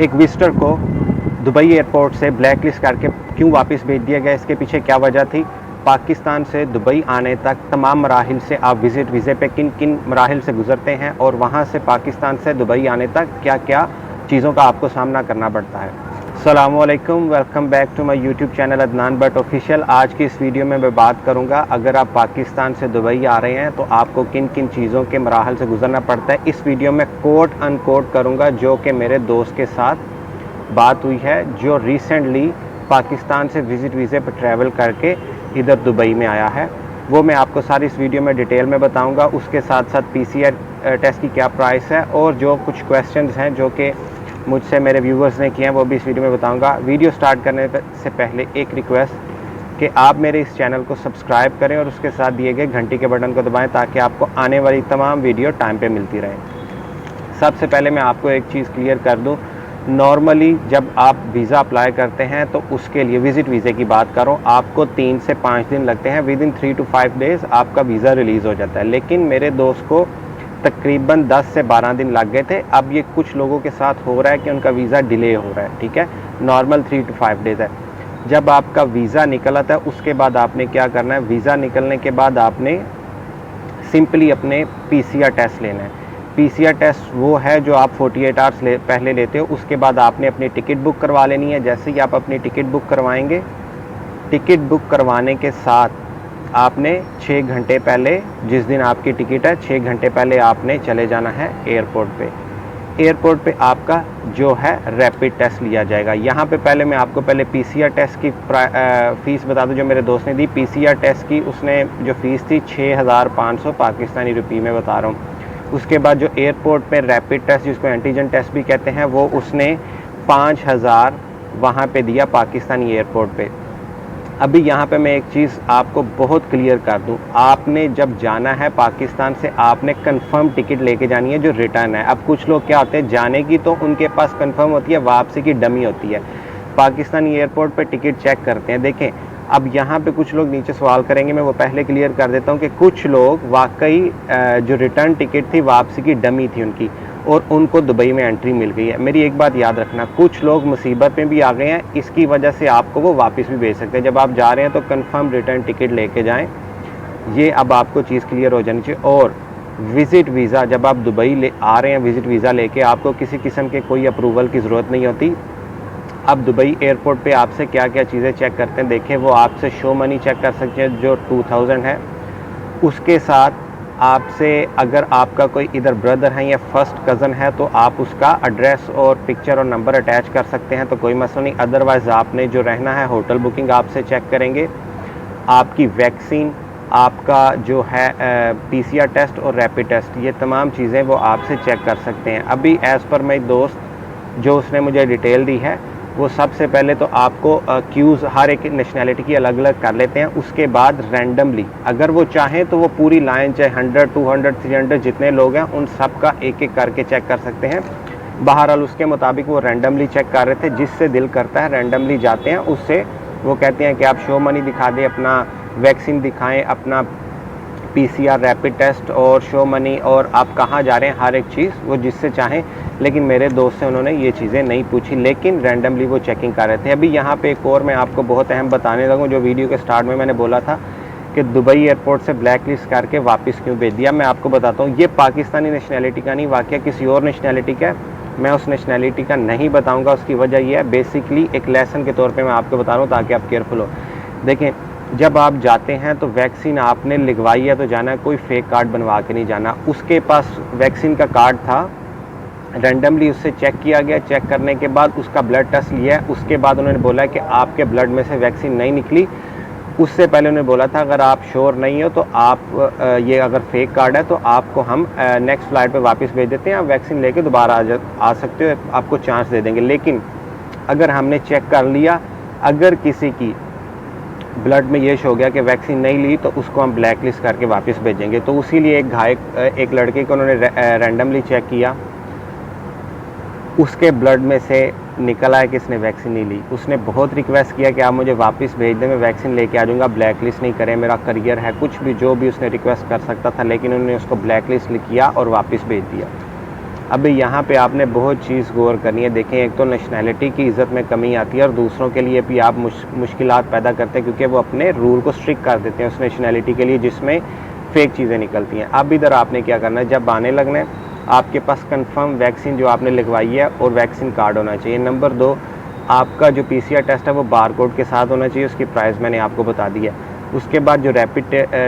एक विजिटर को Dubai airport से ब्लैक लिस्ट करके क्यों वापस भेज दिया गया, इसके पीछे क्या वजह थी। पाकिस्तान से दुबई आने तक तमाम मराहिल से आप विज़िट वीज़े पे किन किन मराहिल से गुज़रते हैं और वहाँ से पाकिस्तान से दुबई आने तक क्या क्या चीज़ों का आपको सामना करना पड़ता है। अस्सलामुअलैकुम, welcome back to my YouTube channel Adnan Bhatt official. आज की इस वीडियो में मैं बात करूंगा, अगर आप पाकिस्तान से दुबई आ रहे हैं तो आपको किन किन चीज़ों के मराहल से गुजरना पड़ता है। इस वीडियो में कोट अनकोट करूंगा जो कि मेरे दोस्त के साथ बात हुई है, जो रिसेंटली पाकिस्तान से विज़िट वीज़े पर ट्रैवल करके इधर दुबई में आया है। वो मैं आपको सारी इस वीडियो में डिटेल में बताऊँगा। उसके साथ साथ PCR टेस्ट की क्या प्राइस है और जो कुछ क्वेश्चन हैं जो कि मुझसे मेरे व्यूवर्स ने किए हैं वो भी इस वीडियो में बताऊंगा। वीडियो स्टार्ट करने से पहले एक रिक्वेस्ट कि आप मेरे इस चैनल को सब्सक्राइब करें और उसके साथ दिए गए घंटी के बटन को दबाएं ताकि आपको आने वाली तमाम वीडियो टाइम पे मिलती रहे। सबसे पहले मैं आपको एक चीज़ क्लियर कर दूं, नॉर्मली जब आप वीज़ा अप्लाई करते हैं तो उसके लिए विज़िट वीज़े की बात करो, आपको 3 से 5 दिन लगते हैं। विद इन 3 to 5 डेज़ आपका वीज़ा रिलीज़ हो जाता है। लेकिन मेरे दोस्त को तकरीबन 10 से 12 दिन लग गए थे। अब ये कुछ लोगों के साथ हो रहा है कि उनका वीज़ा डिले हो रहा है। ठीक है, नॉर्मल 3 to 5 डेज़ है। जब आपका वीज़ा निकल आता है उसके बाद आपने क्या करना है, वीज़ा निकलने के बाद आपने सिंपली अपने PCR टेस्ट लेना है। PCR टेस्ट वो है जो आप 48 आवर्स पहले लेते हो। उसके बाद आपने अपनी टिकट बुक करवा लेनी है। जैसे ही आप अपनी टिकट बुक करवाएंगे, टिकट बुक करवाने के साथ आपने 6 घंटे पहले, जिस दिन आपकी टिकट है 6 घंटे पहले आपने चले जाना है एयरपोर्ट पे। एयरपोर्ट पे आपका जो है रैपिड टेस्ट लिया जाएगा। यहाँ पे पहले मैं आपको पहले PCR टेस्ट की फ़ीस बता दूँ जो मेरे दोस्त ने दी। PCR टेस्ट की उसने जो फ़ीस थी 6500 पाकिस्तानी रुपये में बता रहा हूँ। उसके बाद जो एयरपोर्ट पे रैपिड टेस्ट जिसको एंटीजन टेस्ट भी कहते हैं वो उसने 5000 वहाँ पे दिया पाकिस्तानी एयरपोर्ट पे। अभी यहाँ पे मैं एक चीज़ आपको बहुत क्लियर कर दूँ, आपने जब जाना है पाकिस्तान से आपने कंफर्म टिकट लेके जानी है जो रिटर्न है। अब कुछ लोग क्या होते हैं, जाने की तो उनके पास कंफर्म होती है, वापसी की डमी होती है। पाकिस्तानी एयरपोर्ट पे टिकट चेक करते हैं। देखें, अब यहाँ पे कुछ लोग नीचे सवाल करेंगे, मैं वो पहले क्लियर कर देता हूँ कि कुछ लोग वाकई जो रिटर्न टिकट थी वापसी की डमी थी उनकी और उनको दुबई में एंट्री मिल गई है। मेरी एक बात याद रखना, कुछ लोग मुसीबत में भी आ गए हैं, इसकी वजह से आपको वो वापस भी भेज सकते हैं। जब आप जा रहे हैं तो कंफर्म रिटर्न टिकट लेके जाएं, ये अब आपको चीज़ क्लियर हो जानी चाहिए। और विज़िट वीज़ा, जब आप दुबई आ रहे हैं विज़िट वीज़ा लेके, आपको किसी किस्म के कोई अप्रूवल की ज़रूरत नहीं होती। अब दुबई एयरपोर्ट पे आपसे क्या क्या चीज़ें चेक करते हैं, देखें, वो आपसे शो मनी चेक कर सकते हैं जो 2000 है। उसके साथ आपसे अगर आपका कोई इधर ब्रदर है या फर्स्ट कज़न है तो आप उसका एड्रेस और पिक्चर और नंबर अटैच कर सकते हैं, तो कोई मसला नहीं। अदरवाइज़ आपने जो रहना है होटल बुकिंग आपसे चेक करेंगे। आपकी वैक्सीन, आपका जो है PCR टेस्ट और रैपिड टेस्ट, ये तमाम चीज़ें वो आपसे चेक कर सकते हैं। अभी एज़ पर मेरी दोस्त जो उसने मुझे डिटेल दी है, वो सबसे पहले तो आपको क्यूज़ हर एक नेशनैलिटी की अलग अलग कर लेते हैं। उसके बाद रैंडमली अगर वो चाहें तो वो पूरी लाइन, चाहे 100, 200, 300 जितने लोग हैं उन सब का एक एक करके चेक कर सकते हैं। बहरहाल उसके मुताबिक वो रैंडमली चेक कर रहे थे, जिससे दिल करता है रैंडमली जाते हैं। उससे वो कहते हैं कि आप शो मनी दिखा दें, अपना वैक्सीन दिखाएँ, अपना PCR रैपिड टेस्ट और शो मनी और आप कहाँ जा रहे हैं, हर एक चीज़ वो जिससे चाहें। लेकिन मेरे दोस्त से उन्होंने ये चीज़ें नहीं पूछी, लेकिन रैंडमली वो चेकिंग कर रहे थे। अभी यहाँ पे एक और मैं आपको बहुत अहम बताने लगूँ, जो वीडियो के स्टार्ट में मैंने बोला था कि दुबई एयरपोर्ट से ब्लैक लिस्ट करके वापस क्यों भेज दिया। मैं आपको बताता हूँ, ये पाकिस्तानी नेशनैलिटी का नहीं, वाकया किसी और नेशनैलिटी का है। मैं उस नेशनैलिटी का नहीं बताऊँगा, उसकी वजह यह है, बेसिकली एक लेसन के तौर पर मैं आपको बता रहा हूँ ताकि आप केयरफुल हो। देखें, जब आप जाते हैं तो वैक्सीन आपने लगवाई है तो जाना है, कोई फेक कार्ड बनवा के नहीं जाना। उसके पास वैक्सीन का कार्ड था, रैंडमली उससे चेक किया गया, चेक करने के बाद उसका ब्लड टेस्ट लिया है। उसके बाद उन्होंने बोला कि आपके ब्लड में से वैक्सीन नहीं निकली। उससे पहले उन्होंने बोला था अगर आप श्योर नहीं हो तो आप ये अगर फेक कार्ड है तो आपको हम नेक्स्ट फ्लाइट पे वापस भेज देते हैं, आप वैक्सीन लेके दोबारा आ सकते हो, आपको चांस दे देंगे। लेकिन अगर हमने चेक कर लिया, अगर किसी की ब्लड में ये हो गया कि वैक्सीन नहीं ली तो उसको हम ब्लैक लिस्ट करके वापस भेजेंगे। तो उसी लिए एक लड़के को उन्होंने रैंडमली चेक किया, उसके ब्लड में से निकल आया कि इसने वैक्सीन नहीं ली। उसने बहुत रिक्वेस्ट किया कि आप मुझे वापस भेज दें, मैं वैक्सीन लेके आ जाऊँगा, ब्लैक लिस्ट नहीं करें, मेरा करियर है, कुछ भी जो भी उसने रिक्वेस्ट कर सकता था, लेकिन उन्होंने उसको ब्लैक लिस्ट किया और वापस भेज दिया। अब यहाँ पे आपने बहुत चीज़ गौर करनी है। देखें, एक तो नेशनैलिटी की इज़्ज़त में कमी आती है और दूसरों के लिए भी आप मुश्किलात पैदा करते हैं, क्योंकि वो अपने रूल को स्ट्रिक्ट कर देते हैं उस नेशनैलिटी के लिए जिसमें फ़ेक चीज़ें निकलती हैं। अब इधर आपने क्या करना है, जब आने लगना है आपके पास कंफर्म वैक्सीन जो आपने लगवाई है और वैक्सीन कार्ड होना चाहिए। नंबर 2, आपका जो PCR टेस्ट है वो बारकोड के साथ होना चाहिए, उसकी प्राइस मैंने आपको बता दी है। उसके बाद जो रैपिड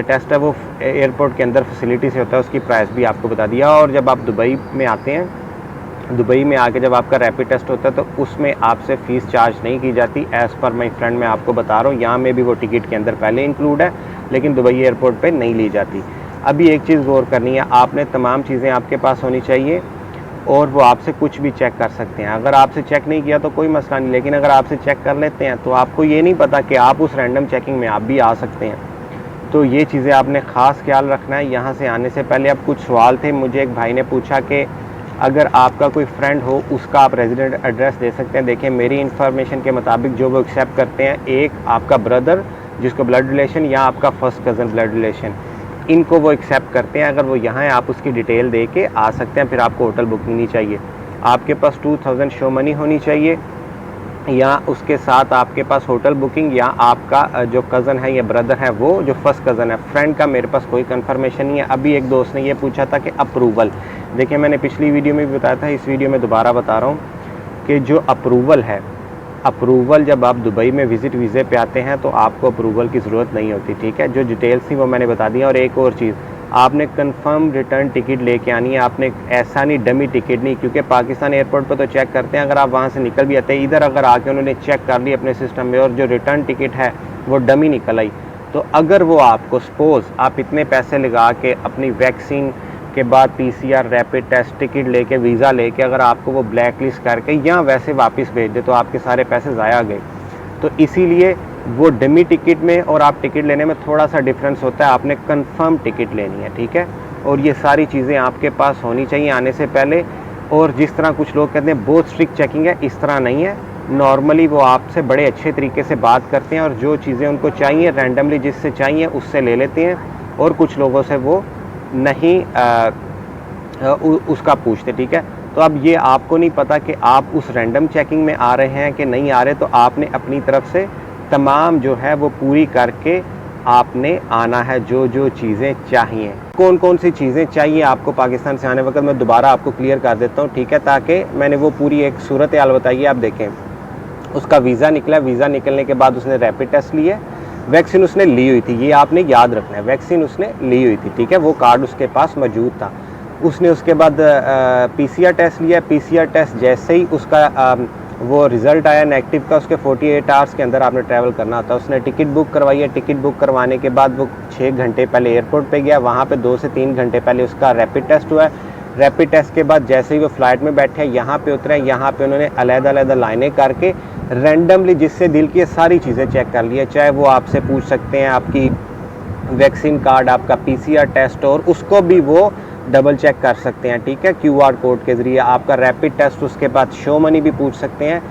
टेस्ट है वो एयरपोर्ट के अंदर फैसिलिटी से होता है, उसकी प्राइस भी आपको बता दिया। और जब आप दुबई में आते हैं, दुबई में आके जब आपका रैपिड टेस्ट होता है तो उसमें आपसे फ़ीस चार्ज नहीं की जाती। एज़ पर माई फ्रेंड मैं आपको बता रहा हूँ, यहाँ में भी वो टिकट के अंदर पहले इंक्लूड है, लेकिन दुबई एयरपोर्ट पे नहीं ली जाती। अभी एक चीज़ गौर करनी है, आपने तमाम चीज़ें आपके पास होनी चाहिए और वो आपसे कुछ भी चेक कर सकते हैं। अगर आपसे चेक नहीं किया तो कोई मसला नहीं, लेकिन अगर आपसे चेक कर लेते हैं तो आपको ये नहीं पता कि आप उस रैंडम चेकिंग में आप भी आ सकते हैं। तो ये चीज़ें आपने ख़ास ख्याल रखना है। यहाँ से आने से पहले अब कुछ सवाल थे, मुझे एक भाई ने पूछा कि अगर आपका कोई फ्रेंड हो उसका आप रेजिडेंट एड्रेस दे सकते हैं। देखिए, मेरी इन्फॉर्मेशन के मुताबिक जो वो एक्सेप्ट करते हैं, एक आपका ब्रदर जिसको ब्लड रिलेशन या आपका फर्स्ट कज़न ब्लड रिलेशन, इनको वो एक्सेप्ट करते हैं। अगर वो यहाँ है आप उसकी डिटेल दे के आ सकते हैं। फिर आपको होटल बुकिंग नहीं चाहिए, आपके पास 2000 शो मनी होनी चाहिए, या उसके साथ आपके पास होटल बुकिंग, या आपका जो कज़न है या ब्रदर है वो जो फर्स्ट कज़न है। फ्रेंड का मेरे पास कोई कंफर्मेशन नहीं है। अभी एक दोस्त ने ये पूछा था कि अप्रूवल, देखिए मैंने पिछली वीडियो में भी बताया था, इस वीडियो में दोबारा बता रहा हूँ कि जो अप्रूवल है, अप्रूवल जब आप दुबई में विज़िट वीज़े पे आते हैं तो आपको अप्रूवल की ज़रूरत नहीं होती, ठीक है। जो डिटेल्स थी वो मैंने बता दी। और एक और चीज़, आपने कंफर्म रिटर्न टिकट लेके आनी है। आपने ऐसा नहीं डमी टिकट नहीं, क्योंकि पाकिस्तान एयरपोर्ट पर तो चेक करते हैं, अगर आप वहाँ से निकल भी आते हैं, इधर अगर आके उन्होंने चेक कर ली अपने सिस्टम में और जो रिटर्न टिकट है वो डमी निकल आई, तो अगर वो आपको सपोज़ आप इतने पैसे लगा के अपनी वैक्सीन के बाद PCR रैपिड टेस्ट टिकट लेके वीज़ा लेके अगर आपको वो ब्लैक लिस्ट करके या वैसे वापस भेज दे तो आपके सारे पैसे ज़ाया गए। तो इसीलिए वो डमी टिकट में और आप टिकट लेने में थोड़ा सा डिफरेंस होता है। आपने कंफर्म टिकट लेनी है, ठीक है। और ये सारी चीज़ें आपके पास होनी चाहिए आने से पहले। और जिस तरह कुछ लोग कहते हैं बहुत स्ट्रिक्ट चेकिंग है, इस तरह नहीं है। नॉर्मली वो आपसे बड़े अच्छे तरीके से बात करते हैं और जो चीज़ें उनको चाहिए रैंडमली जिससे चाहिए उससे ले लेते हैं, और कुछ लोगों से वो नहीं उसका पूछते, ठीक है। तो अब ये आपको नहीं पता कि आप उस रैंडम चेकिंग में आ रहे हैं कि नहीं आ रहे, तो आपने अपनी तरफ से तमाम जो है वो पूरी करके आपने आना है। जो जो चीज़ें चाहिए, कौन कौन सी चीज़ें चाहिए आपको पाकिस्तान से आने वक्त, मैं दोबारा आपको क्लियर कर देता हूँ, ठीक है, ताकि मैंने वो पूरी एक सूरत हाल बताई है। आप देखें, उसका वीज़ा निकला, वीज़ा निकलने के बाद उसने रैपिड टेस्ट लिया, वैक्सीन उसने ली हुई थी, ये आपने याद रखना है, वैक्सीन उसने ली हुई थी, ठीक है, वो कार्ड उसके पास मौजूद था। उसने उसके बाद PCR टेस्ट लिया, PCR टेस्ट जैसे ही उसका वो रिज़ल्ट आया नेगेटिव का, उसके 48 आवर्स के अंदर आपने ट्रैवल करना था। उसने टिकट बुक करवाई है, टिकट बुक करवाने के बाद वो 6 घंटे पहले एयरपोर्ट पे गया, वहाँ पे 2 से 3 घंटे पहले उसका रैपिड टेस्ट हुआ है। रैपिड टेस्ट के बाद जैसे ही वो फ्लाइट में बैठे हैं, यहाँ पे उतरे, यहाँ पे उन्होंने अलग-अलग लाइनें करके रैंडमली जिससे दिल की सारी चीज़ें चेक कर ली है। चाहे वो आपसे पूछ सकते हैं आपकी वैक्सीन कार्ड, आपका PCR टेस्ट, और उसको भी वो डबल चेक कर सकते हैं, ठीक है, QR कोड के ज़रिए। आपका रैपिड टेस्ट, उसके बाद शो मनी भी पूछ सकते हैं,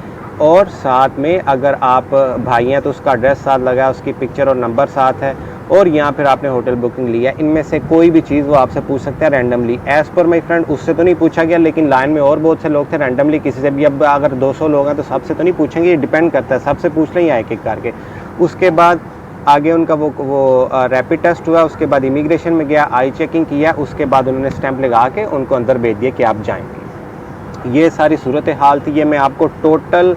और साथ में अगर आप भाई हैं तो उसका एड्रेस साथ लगा है, उसकी पिक्चर और नंबर साथ है, और यहाँ फिर आपने होटल बुकिंग लिया है। इनमें से कोई भी चीज़ वो आपसे पूछ सकते हैं randomly. As per my friend उससे तो नहीं पूछा गया, लेकिन लाइन में और बहुत से लोग थे, रैंडमली किसी से भी। अब अगर 200 लोग हैं तो सबसे तो नहीं पूछेंगे, ये डिपेंड करता है, सबसे पूछ लें या एक एक करके। उसके बाद आगे उनका वो रैपिड टेस्ट हुआ, उसके बाद इमिग्रेशन में गया, आई चेकिंग किया, उसके बाद उन्होंने स्टैंप लगा के उनको अंदर भेज दिया कि आप जाएंगे। ये सारी सूरत हाल थी। ये मैं आपको टोटल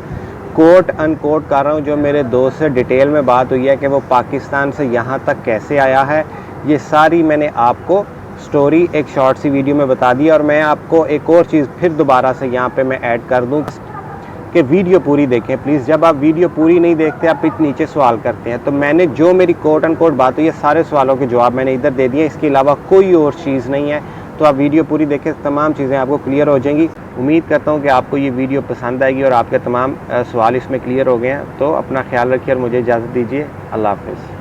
कोट अनकोट कर रहा हूँ, जो मेरे दोस्त से डिटेल में बात हुई है कि वो पाकिस्तान से यहाँ तक कैसे आया है। ये सारी मैंने आपको स्टोरी एक शॉर्ट सी वीडियो में बता दी। और मैं आपको एक और चीज़ फिर दोबारा से यहाँ पे मैं ऐड कर दूँ कि वीडियो पूरी देखें प्लीज़। जब आप वीडियो पूरी नहीं देखते, आप नीचे सवाल करते हैं, तो मैंने जो मेरी कोट अनकोट बात हुई है, सारे सवालों के जवाब मैंने इधर दे दिए, इसके अलावा कोई और चीज़ नहीं है। तो आप वीडियो पूरी देखें, तमाम चीज़ें आपको क्लियर हो जाएंगी। उम्मीद करता हूँ कि आपको ये वीडियो पसंद आएगी और आपके तमाम सवाल इसमें क्लियर हो गए हैं। तो अपना ख्याल रखिए और मुझे इजाज़त दीजिए। अल्लाह हाफ़िज़।